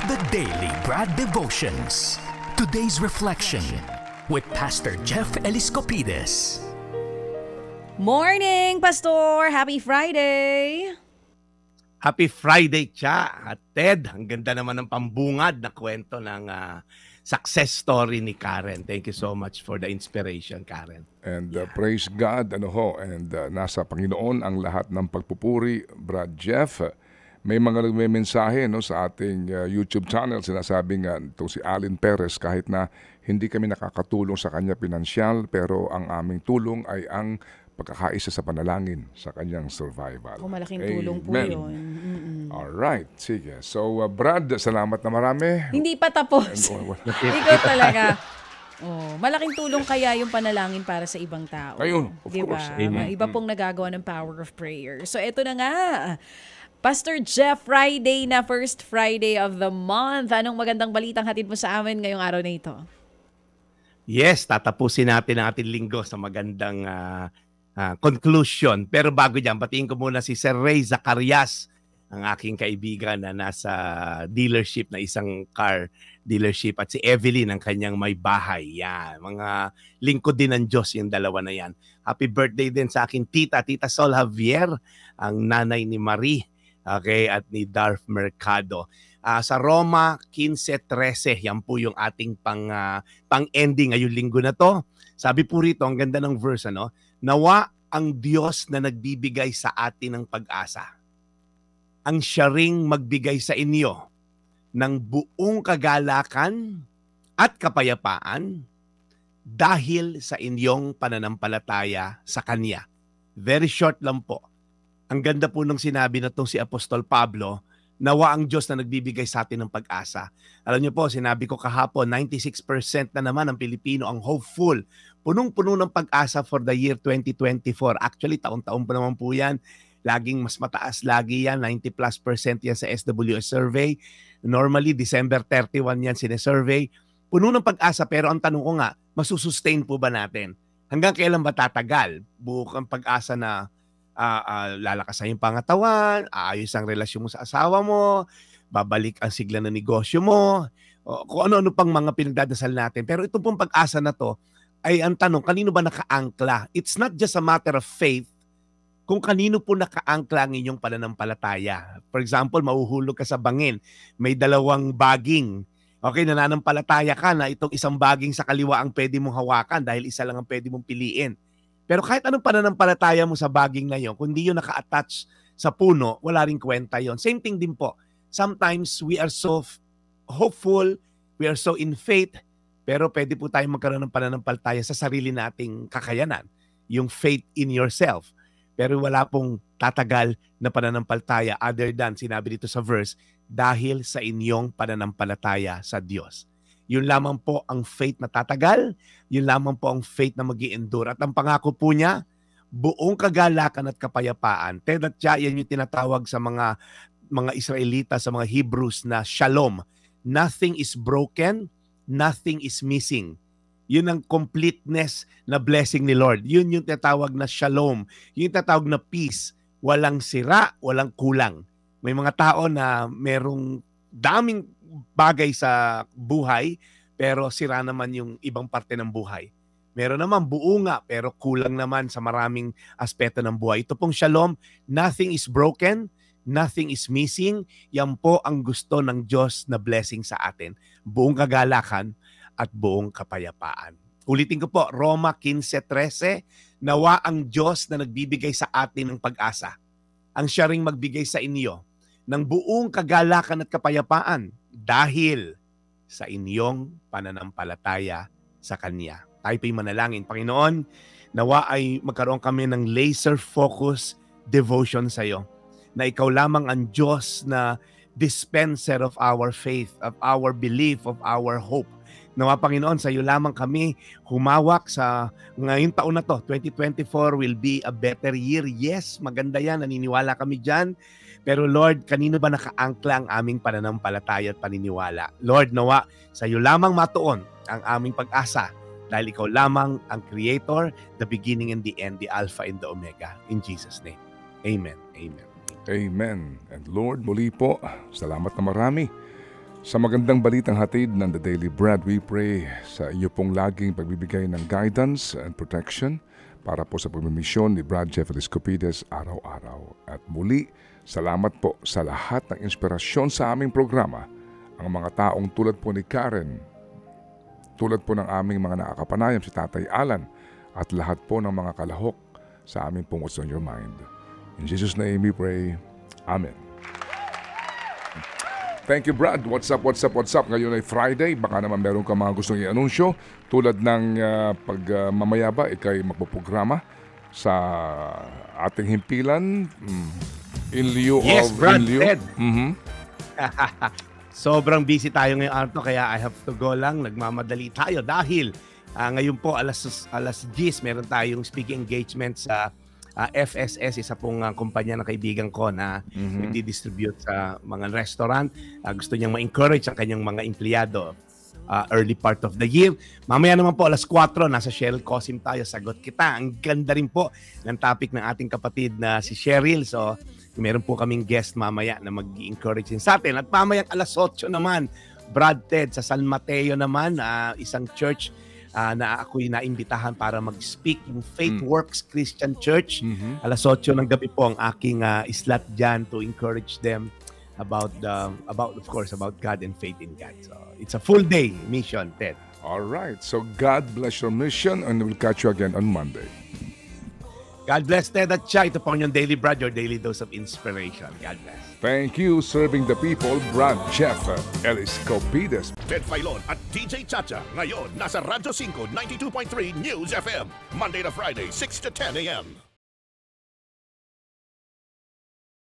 The Daily Brad Devotions. Today's reflection with Pastor Jeff Eliscopides. Morning, Pastor! Happy Friday! Happy Friday, Cha! At Ted, ang ganda naman ng pambungad na kwento ng success story ni Karen. Thank you so much for the inspiration, Karen. And praise God, and nasa Panginoon ang lahat ng pagpupuri, Brad Jeff. May mga nagme-mensahe sa ating YouTube channel, sinasabing itong si Allen Perez, kahit na hindi kami nakakatulong sa kanya pinansyal, pero ang aming tulong ay ang pagkakaisa sa panalangin sa kanyang survival. Malaking tulong po yun. Alright, sige. So, Brad, salamat na marami. Hindi pa tapos. Ikaw talaga. Malaking tulong kaya yung panalangin para sa ibang tao. Ayun, of course. Iba pong nagagawa ng power of prayer. So, eto na nga. Pastor Jeff, Friday na, first Friday of the month. Anong magandang balitang hatid mo sa amin ngayong araw na ito? Yes, tatapusin natin ang ating linggo sa magandang conclusion. Pero bago dyan, batiin ko muna si Sir Ray Zacarias, ang aking kaibigan na nasa dealership na isang car dealership, at si Evelyn ang kanyang may bahay. Yan, mga lingkod din ng Diyos yung dalawa na yan. Happy birthday din sa aking Tita Sol Javier, ang nanay ni Marie. Okay, at ni Darth Mercado. Sa Roma 15:13, yan po yung ating pang-ending ngayong linggo na to. Sabi po rito, ang ganda ng verse, nawa ang Diyos na nagbibigay sa atin ng pag-asa, ang siya ring magbigay sa inyo ng buong kagalakan at kapayapaan dahil sa inyong pananampalataya sa Kanya. Very short lang po. Ang ganda po nung sinabi na itong si Apostol Pablo, nawa ang Diyos na nagbibigay sa atin ng pag-asa. Alam niyo po, sinabi ko kahapon, 96% na naman ang Pilipino ang hopeful. Punong-puno ng pag-asa for the year 2024. Actually, taon-taon pa naman po yan. Laging mas mataas lagi yan, 90+% yan sa SWS survey. Normally, December 31 yan sinesurvey. Puno ng pag-asa, pero ang tanong ko nga, masusustain po ba natin? Hanggang kailan ba tatagal? Buong ang pag-asa na lalakas na yung pangatawan, aayos ang relasyon mo sa asawa mo, babalik ang sigla ng negosyo mo, kung ano-ano pang mga pinagdadasal natin. Pero itong pong pag-asa na to, ay ang tanong, kanino ba nakaangkla? It's not just a matter of faith, kung kanino po nakaangkla ang inyong pananampalataya. For example, mahuhulog ka sa bangin, may dalawang baging. Okay, nananampalataya ka na itong isang baging sa kaliwa ang pwede mong hawakan dahil isa lang ang pwede mong piliin. Pero kahit anong pananampalataya mo sa baging na yun, kung di yun naka-attach sa puno, wala rin kwenta yun. Same thing din po. Sometimes we are so hopeful, we are so in faith, pero pwede po tayong magkaroon ng pananampalataya sa sarili nating kakayanan. Yung faith in yourself. Pero wala pong tatagal na pananampalataya other than, sinabi dito sa verse, dahil sa inyong pananampalataya sa Diyos. Yun lamang po ang faith na tatagal, yun lamang po ang faith na mag-i-endure. At ang pangako po niya, buong kagalakan at kapayapaan. Ted at Cha, yan yung tinatawag sa mga Israelita, sa mga Hebrews na shalom. Nothing is broken, nothing is missing. Yun ang completeness na blessing ni Lord. Yun yung tinatawag na shalom. Yun yung tinatawag na peace. Walang sira, walang kulang. May mga tao na merong daming bagay sa buhay, pero sira naman yung ibang parte ng buhay. Meron naman buo nga, pero kulang naman sa maraming aspeto ng buhay. Ito pong shalom, nothing is broken, nothing is missing. Yan po ang gusto ng Diyos na blessing sa atin. Buong kagalakan at buong kapayapaan. Ulitin ko po, Roma 15:13, nawa ang Diyos na nagbibigay sa atin ng pag-asa, ang siya ring magbigay sa inyo ng buong kagalakan at kapayapaan dahil sa inyong pananampalataya sa Kanya. Tayo po'y manalangin. Panginoon, nawa ay magkaroon kami ng laser focus devotion sa iyo, na ikaw lamang ang Diyos na dispenser of our faith, of our belief, of our hope. Nawa Panginoon, sa iyo lamang kami humawak sa ngayong taon na to. 2024 will be a better year. Yes, maganda yan. Naniniwala kami dyan. Pero Lord, kanino ba nakaangkla ang aming pananampalataya at paniniwala? Lord, nawa sa iyo lamang matuon ang aming pag-asa dahil ikaw lamang ang Creator, the beginning and the end, the Alpha and the Omega. In Jesus' name. Amen. Amen. Amen. And Lord, muli po, salamat na marami Sa magandang balitang hatid ng The Daily Bread, we pray sa inyo pong laging pagbibigay ng guidance and protection para po sa pagmimisyon ni Brad Jeff Eliscopides araw-araw. At muli, salamat po sa lahat ng inspirasyon sa aming programa. Ang mga taong tulad po ni Karen, tulad po ng aming mga nakakapanayam si Tatay Alan, at lahat po ng mga kalahok sa aming pong What's on Your Mind. In Jesus' name we pray. Amen. Thank you, Brad. What's up? Ngayon ay Friday. Baka naman meron ka mga gustong i-anunsyo. Tulad ng mamaya ba, ikay magpuprograma sa ating himpilan in lieu Yes, of... Brad, in lieu. Ted. Mhm. Sobrang busy tayo ngayong araw kaya I have to go lang. Nagmamadali tayo dahil ngayon po alas 10 meron tayong speaking engagement sa FSS, isa pong kumpanya ng kaibigan ko na nagdi-distribute sa mga restaurant. Gusto niyang ma-encourage ang kanyang mga empleyado early part of the year. Mamaya naman po alas 4, nasa Cheryl Cosim tayo, sagot kita. Ang ganda rin po ng topic ng ating kapatid na si Cheryl. So, meron po kaming guest mamaya na mag-encourage sa atin. At mamaya alas 8 naman, Brad Ted, sa San Mateo naman, isang church na ako'y naimbitahan para mag-speak, yung Faith Works Christian Church. Alas 8 ng gabi po ang aking slot dyan to encourage them about of course about God and faith in God. So it's a full day mission, Ted. All right. So God bless your mission and we'll catch you again on Monday. God bless, Ted at Chia. Ito po ang inyong Daily Bread, your daily dose of inspiration. God bless. Thank you, serving the people, Brad Jeff Eliscopides. Ted Filon at DJ Chacha. Ngayon, nasa Radyo 5, 92.3 News FM. Monday to Friday, 6 to 10 a.m.